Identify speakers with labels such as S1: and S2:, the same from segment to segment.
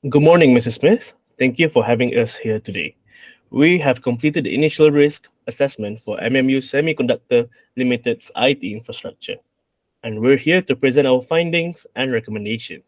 S1: Good morning, Mrs. Smith. Thank you for having us here today. We have completed the initial risk assessment for MMU Semiconductor Limited's IT infrastructure, and we're here to present our findings and recommendations.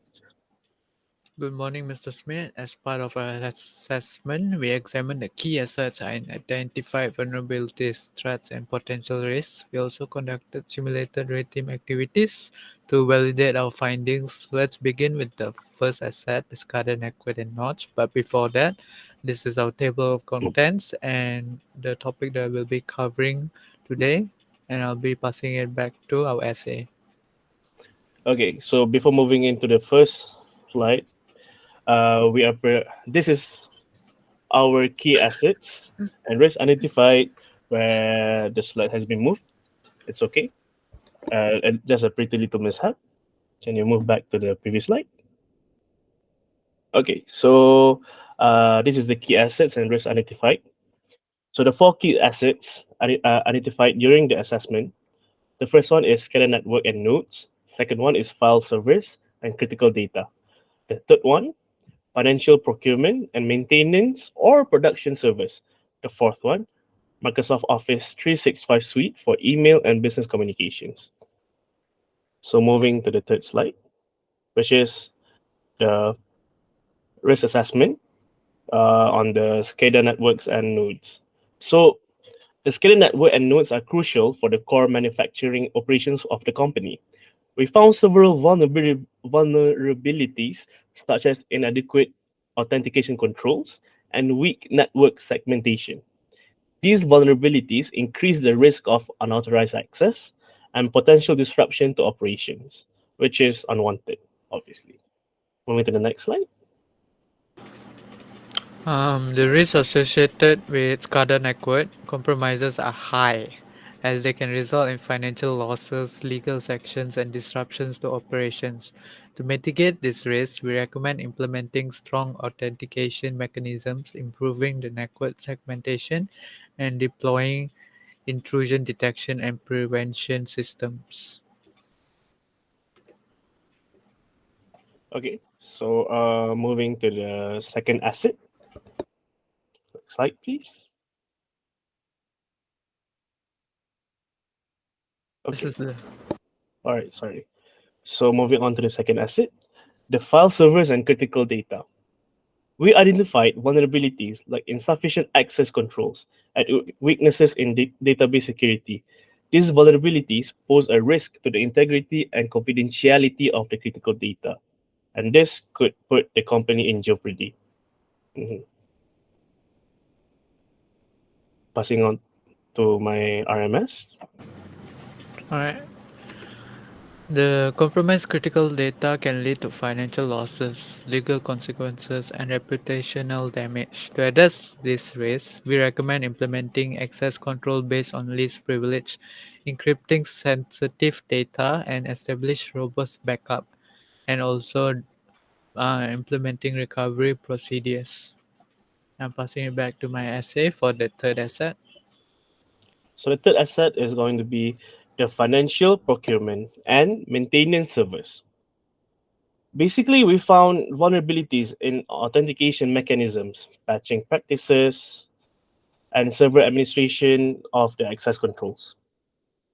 S2: Good morning, Mr. Smith. As part of our assessment, we examined the key assets and identified vulnerabilities, threats, and potential risks. We also conducted simulated red team activities to validate our findings. Let's begin with the first asset, discarded network and nodes. But before that, this is our table of contents and the topic that we'll be covering today. And I'll be passing it back to our essay.
S1: Okay, so before moving into the first slide, this is our key assets and risk identified where the slide has been moved. It's okay. And just a pretty little mishap. Can you move back to the previous slide? Okay, so this is the key assets and risks identified. So the four key assets identified during the assessment. The first one is SCADA network and nodes. Second one is file servers and critical data. The third one, financial procurement and maintenance or production servers. The fourth one, Microsoft Office 365 suite for email and business communications. So moving to the third slide, which is the risk assessment on the SCADA networks and nodes. So the SCADA network and nodes are crucial for the core manufacturing operations of the company. We found several vulnerabilities, such as inadequate authentication controls and weak network segmentation. These vulnerabilities increase the risk of unauthorized access and potential disruption to operations, which is unwanted, obviously. Moving to the next slide.
S2: The risks associated with SCADA network compromises are high, as they can result in financial losses, legal sanctions, and disruptions to operations. To mitigate this risk, we recommend implementing strong authentication mechanisms, improving the network segmentation, and deploying intrusion detection and prevention systems.
S1: Okay, so moving to the second asset. Next slide, please.
S2: This
S1: Okay,
S2: is the
S1: all right, sorry. So moving on to the second asset, the file servers and critical data. We identified vulnerabilities like insufficient access controls and weaknesses in database security. These vulnerabilities pose a risk to the integrity and confidentiality of the critical data, and this could put the company in jeopardy. Mhm. Passing on to my RMS.
S2: all right. The compromised critical data can lead to financial losses, legal consequences, and reputational damage. To address this risk, we recommend implementing access control based on least privilege, encrypting sensitive data, and establish robust backup, and also implementing recovery procedures. I'm passing it back to my essay for the third asset.
S1: So the third asset is going to be the financial procurement and maintenance servers. Basically, we found vulnerabilities in authentication mechanisms, patching practices, and server administration of the access controls.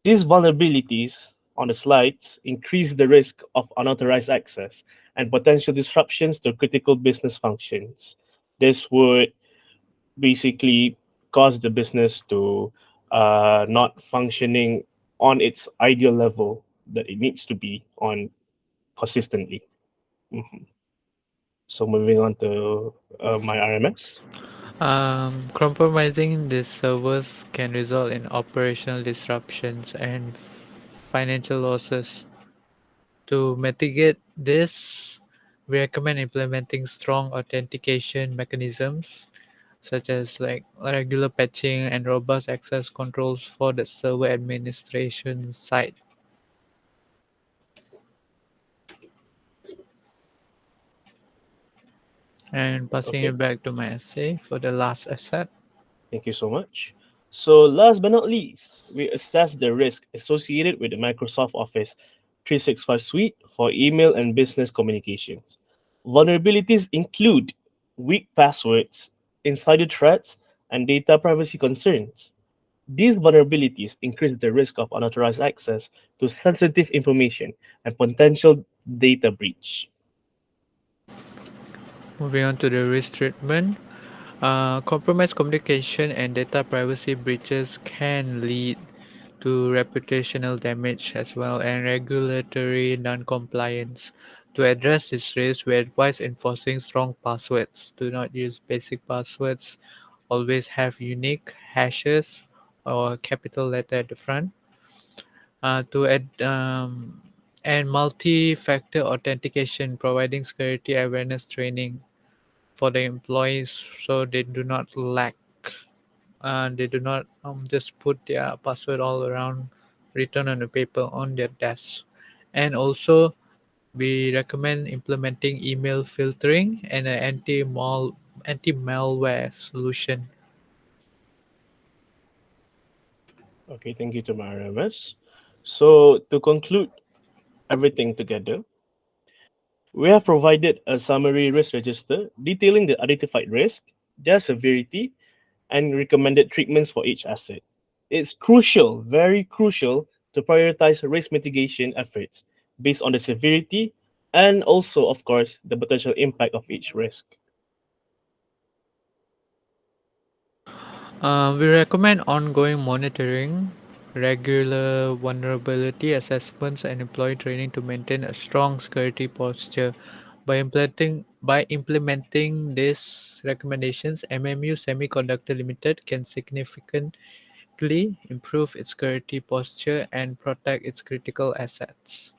S1: These vulnerabilities on the slides increase the risk of unauthorized access and potential disruptions to critical business functions. This would basically cause the business to not functioning on its ideal level that it needs to be on consistently. Mhm. So moving on to my RMX.
S2: Compromising these servers can result in operational disruptions and financial losses. To mitigate this, we recommend implementing strong authentication mechanisms such as like regular patching and robust access controls for the server administration side. And passing
S1: Okay,
S2: it back to my essay for the last asset.
S1: thank you so much. So last but not least, we assess the risk associated with the Microsoft Office 365 suite for email and business communications. Vulnerabilities include weak passwords, insider threats, and data privacy concerns. These vulnerabilities increase the risk of unauthorized access to sensitive information and potential data breach.
S2: Moving on to the risk treatment. Compromised communication and data privacy breaches can lead to reputational damage as well and regulatory non-compliance. To address this risk, we advise enforcing strong passwords. Do not use basic passwords. Always have unique hashes or capital letter at the front. To add and multi-factor authentication, providing security awareness training for the employees so they do not lack and they do not just put their password all around written on the paper on their desk. And also we recommend implementing email filtering and an anti-malware solution.
S1: Okay, thank you to my RMS. So, to conclude everything together, we have provided a summary risk register detailing the identified risk, their severity, and recommended treatments for each asset. It's crucial, very crucial, to prioritize risk mitigation efforts based on the severity and also, of course, the potential impact of each risk.
S2: We recommend ongoing monitoring, regular vulnerability assessments, and employee training to maintain a strong security posture. By implementing these recommendations, MMU Semiconductor Limited can significantly improve its security posture and protect its critical assets.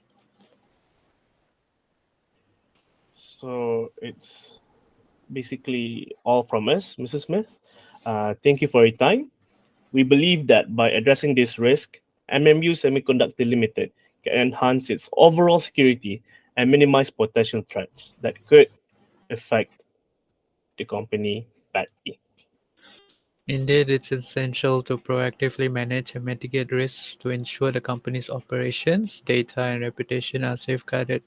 S1: So it's basically all from us, Mrs. Smith. Thank you for your time. We believe that by addressing this risk, MMU Semiconductor Limited can enhance its overall security and minimize potential threats that could affect the company badly.
S2: Indeed, it's essential to proactively manage and mitigate risks to ensure the company's operations, data, and reputation are safeguarded.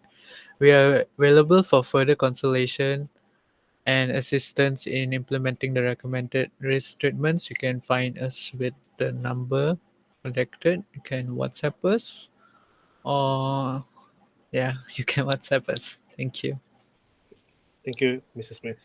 S2: We are available for further consultation and assistance in implementing the recommended risk treatments. You can find us with the number protected. You can WhatsApp us or yeah, you can WhatsApp us. Thank you.
S1: Thank you, Mrs. Smith.